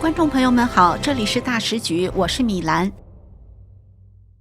观众朋友们好，这里是大时局，我是米兰。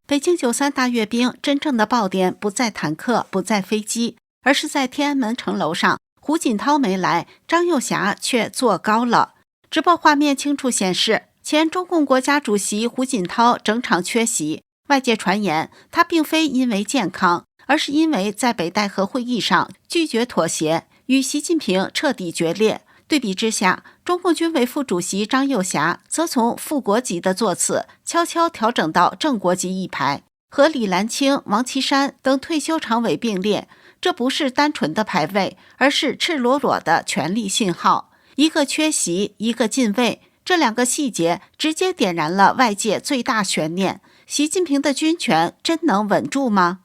北京93大阅兵真正的爆点不在坦克，不在飞机，而是在天安门城楼上，胡锦涛没来，张又侠却坐高了。直播画面清楚显示，前中共国家主席胡锦涛整场缺席。外界传言他并非因为健康，而是因为在北戴河会议上拒绝妥协，与习近平彻底决裂。对比之下，中共军委副主席张又侠则从副国级的座次悄悄调整到正国级一排，和李兰清、王岐山等退休常委并列。这不是单纯的排位，而是赤裸裸的权力信号。一个缺席，一个进位，这两个细节直接点燃了外界最大悬念：习近平的军权真能稳住吗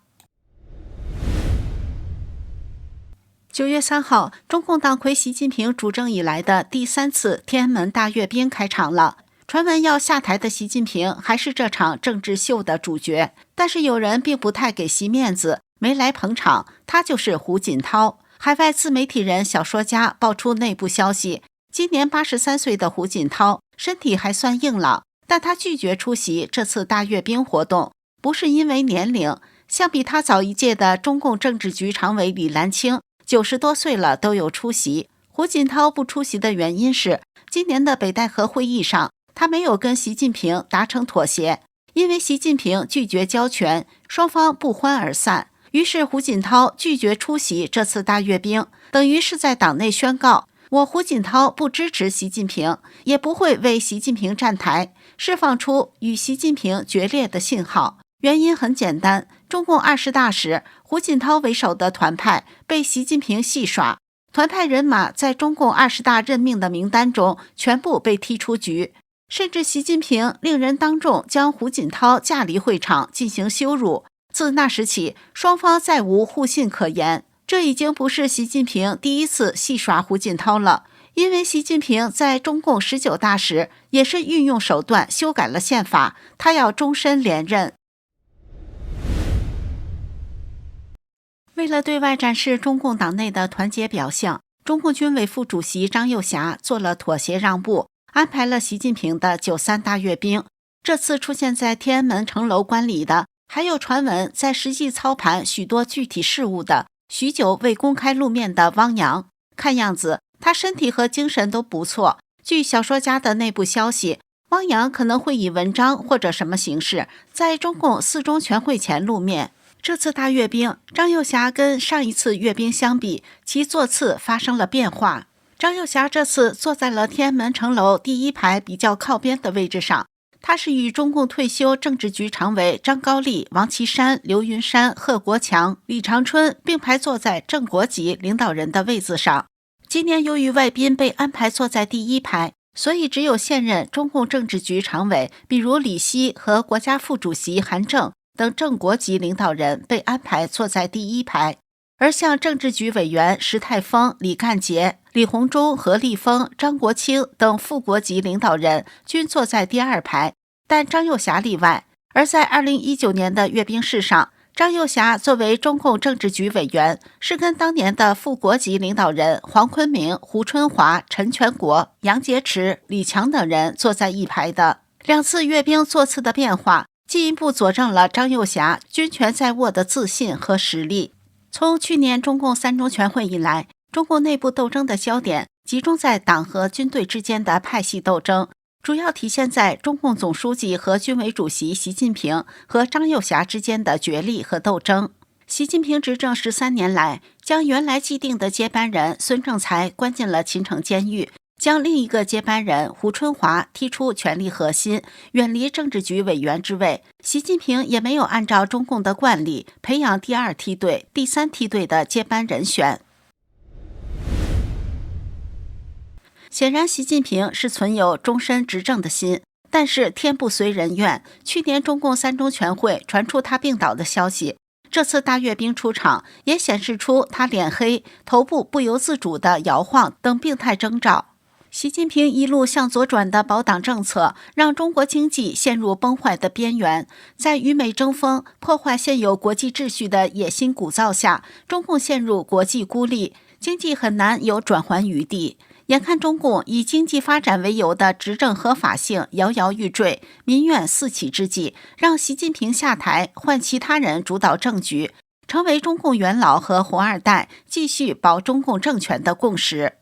？9月3号，中共党魁习近平主政以来的第3次天安门大阅兵开场了。传闻要下台的习近平还是这场政治秀的主角，但是有人并不太给习面子，没来捧场，他就是胡锦涛。海外自媒体人、小说家爆出内部消息，今年83岁的胡锦涛身体还算硬朗，但他拒绝出席这次大阅兵活动，不是因为年龄，相比他早一届的中共政治局常委李兰清90多岁了都有出席。胡锦涛不出席的原因是，今年的北戴河会议上，他没有跟习近平达成妥协，因为习近平拒绝交权，双方不欢而散。于是胡锦涛拒绝出席这次大阅兵，等于是在党内宣告，我胡锦涛不支持习近平，也不会为习近平站台，释放出与习近平决裂的信号。原因很简单，中共20大时，胡锦涛为首的团派被习近平戏耍，团派人马在中共20大任命的名单中全部被踢出局，甚至习近平令人当众将胡锦涛架离会场进行羞辱。自那时起，双方再无互信可言。这已经不是习近平第一次戏耍胡锦涛了，因为习近平在中共19大时也是运用手段修改了宪法，他要终身连任。为了对外展示中共党内的团结表象，中共军委副主席张又侠做了妥协让步，安排了习近平的93大阅兵。这次出现在天安门城楼观礼的，还有传闻在实际操盘许多具体事务的许久未公开露面的汪洋。看样子他身体和精神都不错。据小说家的内部消息，汪洋可能会以文章或者什么形式在中共4中全会前露面。这次大阅兵，张又侠跟上一次阅兵相比，其座次发生了变化。张又侠这次坐在了天安门城楼第1排比较靠边的位置上，他是与中共退休政治局常委张高丽、王岐山、刘云山、贺国强、李长春并排坐在正国级领导人的位子上。今年由于外宾被安排坐在第1排，所以只有现任中共政治局常委，比如李希和国家副主席韩正等正国级领导人被安排坐在第1排，而像政治局委员石泰峰、李干杰、李鸿忠、何立峰、张国清等副国级领导人均坐在第2排，但张又侠例外。而在2019年的阅兵式上，张又侠作为中共政治局委员，是跟当年的副国级领导人黄坤明、胡春华、陈全国、杨洁篪、李强等人坐在一排的。2次阅兵座次的变化，进一步佐证了张又侠军权在握的自信和实力。从去年中共3中全会以来，中共内部斗争的焦点集中在党和军队之间的派系斗争，主要体现在中共总书记和军委主席习近平和张又侠之间的角力和斗争。习近平执政13年来，将原来既定的接班人孙政才关进了秦城监狱，将另一个接班人胡春华踢出权力核心，远离政治局委员之位。习近平也没有按照中共的惯例培养第2梯队、第3梯队的接班人选。显然习近平是存有终身执政的心，但是天不随人愿，去年中共3中全会传出他病倒的消息，这次大阅兵出场也显示出他脸黑、头部不由自主的摇晃等病态征兆。习近平一路向左转的保党政策，让中国经济陷入崩坏的边缘。在与美争锋、破坏现有国际秩序的野心鼓噪下，中共陷入国际孤立，经济很难有转圜余地。眼看中共以经济发展为由的执政合法性摇摇欲坠，民怨四起之际，让习近平下台，换其他人主导政局，成为中共元老和红二代继续保中共政权的共识。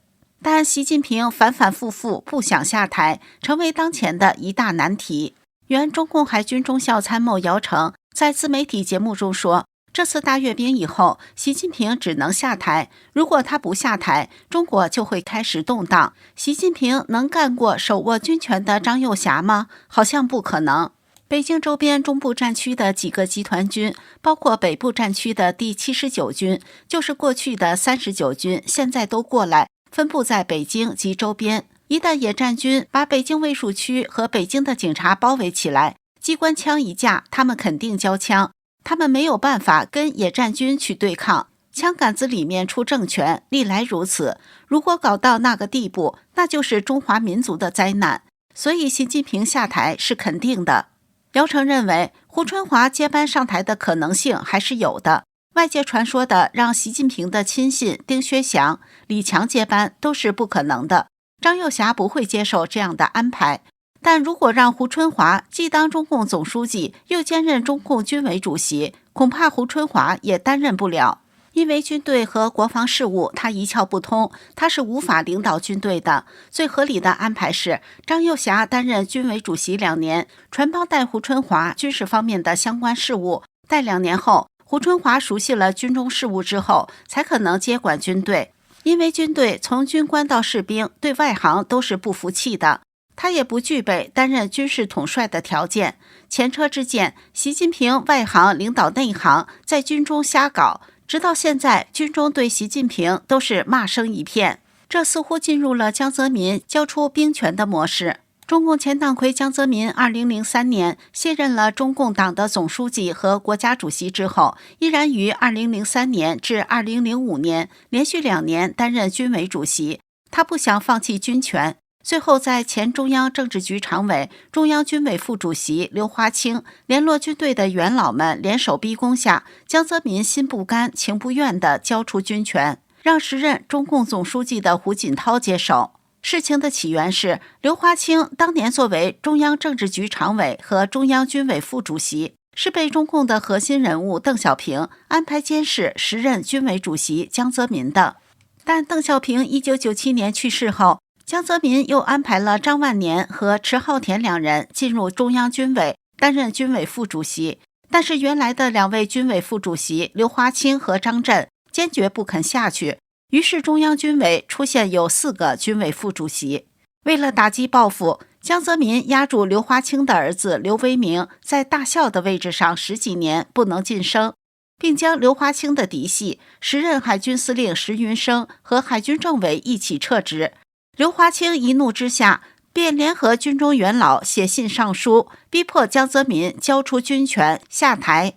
但习近平反反复复不想下台，成为当前的一大难题。原中共海军中校参谋姚成在自媒体节目中说，这次大阅兵以后，习近平只能下台。如果他不下台，中国就会开始动荡。习近平能干过手握军权的张又侠吗？好像不可能。北京周边中部战区的几个集团军，包括北部战区的第79军，就是过去的39军，现在都过来，分布在北京及周边。一旦野战军把北京卫戍区和北京的警察包围起来，机关枪一架，他们肯定交枪。他们没有办法跟野战军去对抗，枪杆子里面出政权，历来如此。如果搞到那个地步，那就是中华民族的灾难。所以习近平下台是肯定的。姚成认为，胡春华接班上台的可能性还是有的。外界传说的让习近平的亲信丁薛祥、李强接班都是不可能的。张又侠不会接受这样的安排。但如果让胡春华既当中共总书记，又兼任中共军委主席，恐怕胡春华也担任不了。因为军队和国防事务他一窍不通，他是无法领导军队的。最合理的安排是张又侠担任军委主席2年，传帮带胡春华军事方面的相关事务，待2年后，胡春华熟悉了军中事务之后，才可能接管军队。因为军队从军官到士兵对外行都是不服气的，他也不具备担任军事统帅的条件。前车之鉴，习近平外行领导内行，在军中瞎搞，直到现在，军中对习近平都是骂声一片。这似乎进入了江泽民交出兵权的模式。中共前党魁江泽民2003年卸任了中共党的总书记和国家主席之后，依然于2003年至2005年连续2年担任军委主席。他不想放弃军权，最后在前中央政治局常委、中央军委副主席刘华清联络军队的元老们联手逼宫下，江泽民心不甘情不愿地交出军权，让时任中共总书记的胡锦涛接手。事情的起源是，刘华清当年作为中央政治局常委和中央军委副主席，是被中共的核心人物邓小平安排监视时任军委主席江泽民的。但邓小平1997年去世后，江泽民又安排了张万年和迟浩田2人进入中央军委，担任军委副主席。但是原来的2位军委副主席刘华清和张震坚决不肯下去，于是中央军委出现有4个军委副主席。为了打击报复，江泽民压住刘华清的儿子刘维明在大校的位置上10几年不能晋升，并将刘华清的嫡系时任海军司令石云生和海军政委一起撤职。刘华清一怒之下，便联合军中元老写信上书，逼迫江泽民交出军权下台。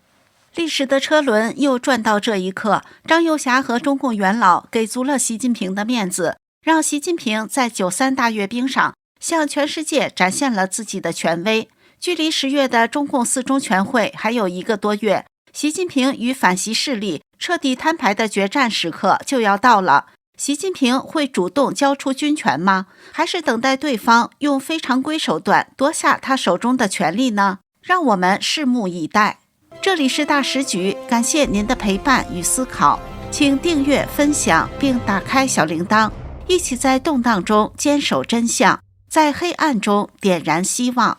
历史的车轮又转到这一刻，张又侠和中共元老给足了习近平的面子，让习近平在93大阅兵上向全世界展现了自己的权威。距离10月的中共4中全会还有1个多月，习近平与反习势力彻底摊牌的决战时刻就要到了。习近平会主动交出军权吗？还是等待对方用非常规手段夺下他手中的权力呢？让我们拭目以待。这里是大时局，感谢您的陪伴与思考，请订阅、分享并打开小铃铛，一起在动荡中坚守真相，在黑暗中点燃希望。